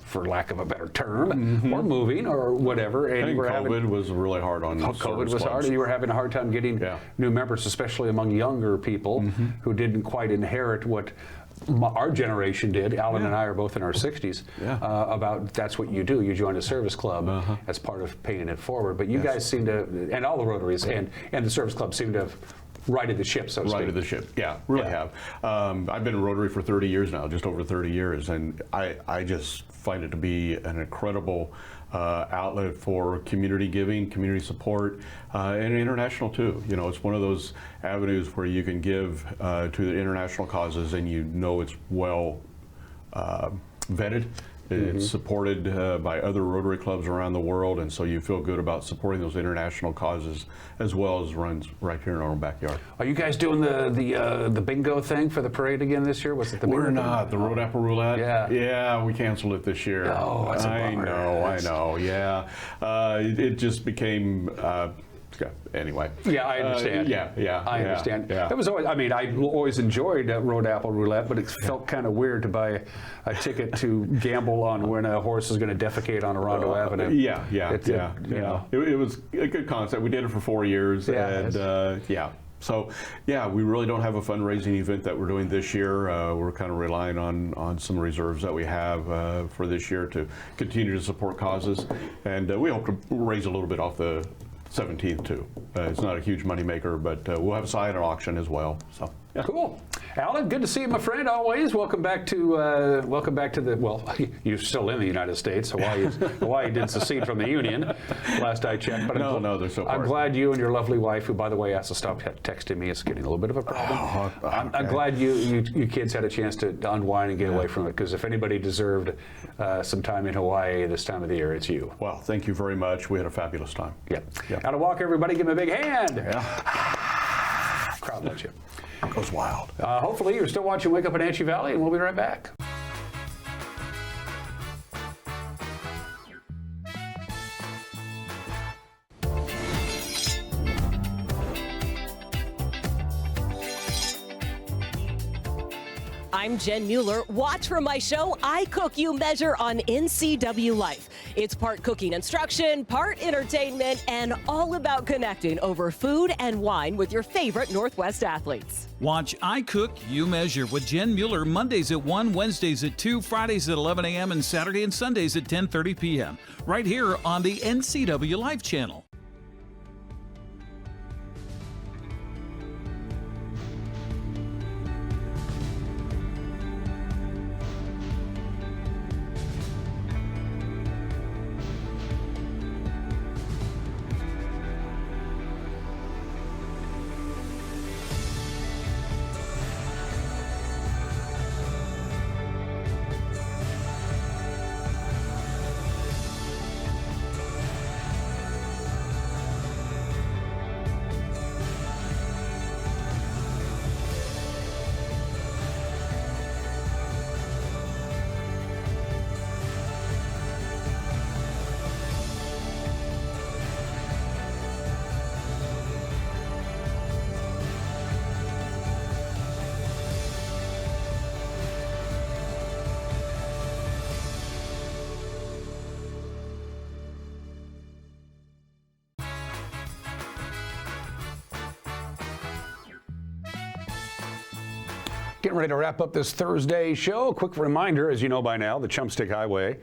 for lack of a better term, or moving or whatever. And I think COVID was really hard on COVID was hard, and you were having a hard time getting new members, especially among younger people who didn't quite inherit what our generation did. Alan and I are both in our 60s. About that's what you do. You join a service club as part of paying it forward. But you guys seem to, and all the Rotaries and the service club seem to have righted the ship, so to speak. Righted the ship, really have. I've been in Rotary for 30 years now, just over 30 years, and I just find it to be an incredible outlet for community giving, community support, and international too. You know, it's one of those avenues where you can give to the international causes, and you know it's well vetted. It's supported by other Rotary clubs around the world, and so you feel good about supporting those international causes as well as runs right here in our own backyard. Are you guys doing the bingo thing for the parade again this year? Was it the bingo? We're not. The Road Apple Roulette? Yeah, we canceled it this year. Oh, that's a bummer. I know, yeah. It just became... anyway. Yeah, I understand. I understand. It was always, I always enjoyed Road Apple Roulette, but it felt kind of weird to buy a ticket to gamble on when a horse is going to defecate on Rondo Avenue. It was a good concept. We did it for 4 years, So, we really don't have a fundraising event that we're doing this year. We're kind of relying on some reserves that we have for this year to continue to support causes, and we hope to raise a little bit off the 17th too. It's not a huge money maker, but we'll have a silent auction as well. So cool. Alan, good to see you, my friend. Always welcome back to the. Well, you're still in the United States. Hawaii did secede from the Union last I checked. But no, they're so far. I'm glad you and your lovely wife, who by the way has to stop texting me, is getting a little bit of a problem. I'm glad you kids had a chance to unwind and get away from it, because if anybody deserved some time in Hawaii this time of the year, it's you. Well, thank you very much. We had a fabulous time. Yep. Out of walk, everybody, give him a big hand. Yeah. Crowd loves you. Goes wild. Hopefully you're still watching Wake Up Wenatchee Valley, and we'll be right back. I'm Jen Mueller. Watch for my show, I Cook, You Measure, on NCW Life. It's part cooking instruction, part entertainment, and all about connecting over food and wine with your favorite Northwest athletes. Watch I Cook, You Measure with Jen Mueller Mondays at 1, Wednesdays at 2, Fridays at 11 a.m., and Saturday and Sundays at 10:30 p.m. right here on the NCW Life channel. Getting ready to wrap up this Thursday show. A quick reminder, as you know by now, the Chumstick Highway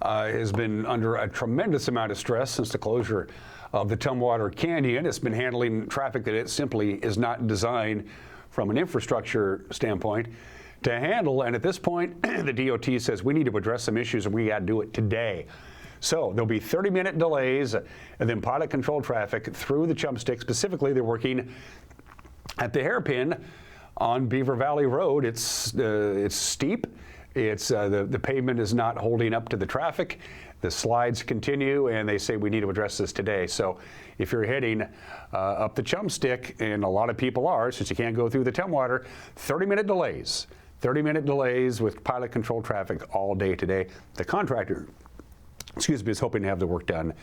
has been under a tremendous amount of stress since the closure of the Tumwater Canyon. It's been handling traffic that it simply is not designed from an infrastructure standpoint to handle. And at this point, the DOT says we need to address some issues and we got to do it today. So there'll be 30-minute delays and then pilot control traffic through the Chumstick. Specifically, they're working at the hairpin on Beaver Valley Road. It's steep. It's the pavement is not holding up to the traffic. The slides continue, and they say we need to address this today. So if you're heading up the Chumstick, and a lot of people are, since you can't go through the Tumwater, 30-minute delays. 30-minute delays with pilot control traffic all day today. The contractor, is hoping to have the work done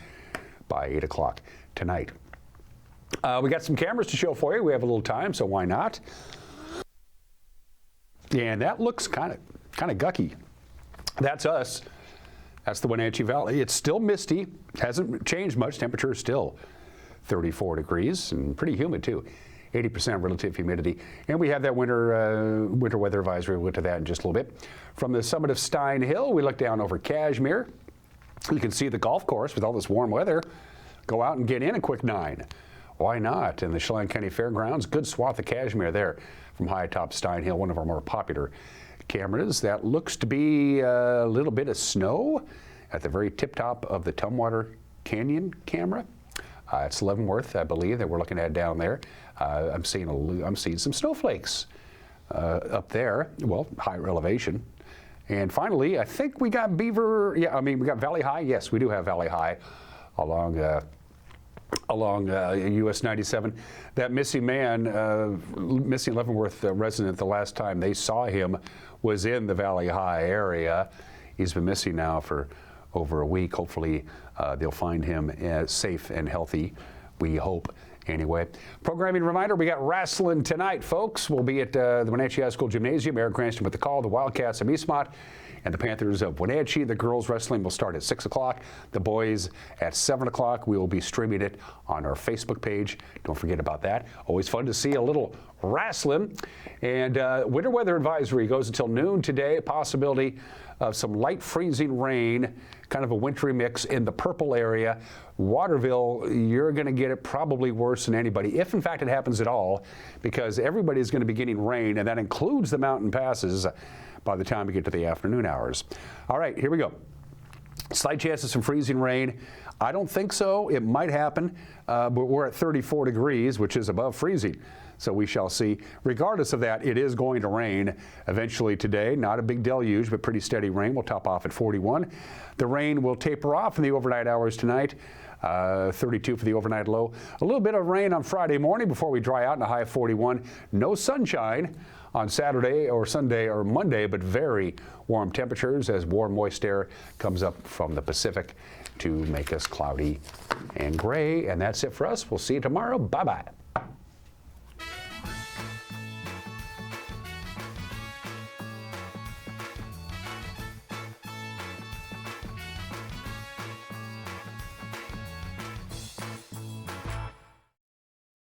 by 8 o'clock tonight. We got some cameras to show for you. We have a little time, so why not? And that looks kind of gucky. That's us. That's the Wenatchee Valley. It's still misty. Hasn't changed much. Temperature is still 34 degrees and pretty humid too. 80% relative humidity. And we have that winter weather advisory. We'll get to that in just a little bit. From the summit of Stein Hill, we look down over Cashmere. You can see the golf course with all this warm weather. Go out and get in a quick 9. Why not? And the Chelan County Fairgrounds, good swath of Cashmere there from high atop Stein Hill, one of our more popular cameras. That looks to be a little bit of snow at the very tip top of the Tumwater Canyon camera. It's Leavenworth, I believe, that we're looking at down there. I'm seeing some snowflakes up there, well, higher elevation. And finally, I think we got we got Valley High. Yes, we do have Valley High along US 97. That missing man, missing Leavenworth resident, the last time they saw him was in the Valley High area. He's been missing now for over a week. Hopefully they'll find him safe and healthy, we hope. Anyway, programming reminder, we got wrestling tonight, folks. We'll be at the Wenatchee High School Gymnasium. Eric Cranston with the call, the Wildcats of Eastmont and the Panthers of Wenatchee. The girls wrestling will start at 6 o'clock. The boys at 7 o'clock. We will be streaming it on our Facebook page. Don't forget about that. Always fun to see a little wrestling. And winter weather advisory goes until noon today. Possibility of some light freezing rain kind of a wintry mix in the purple area. Waterville, you're going to get it probably worse than anybody, if in fact it happens at all, because everybody's going to be getting rain, and that includes the mountain passes by the time we get to the afternoon hours. All right, here we go. Slight chance of some freezing rain. I don't think so. It might happen, but we're at 34 degrees, which is above freezing. So we shall see. Regardless of that, it is going to rain eventually today. Not a big deluge, but pretty steady rain. We'll top off at 41. The rain will taper off in the overnight hours tonight. 32 for the overnight low. A little bit of rain on Friday morning before we dry out in a high of 41. No sunshine on Saturday or Sunday or Monday, but very warm temperatures as warm, moist air comes up from the Pacific to make us cloudy and gray. And that's it for us. We'll see you tomorrow. Bye-bye.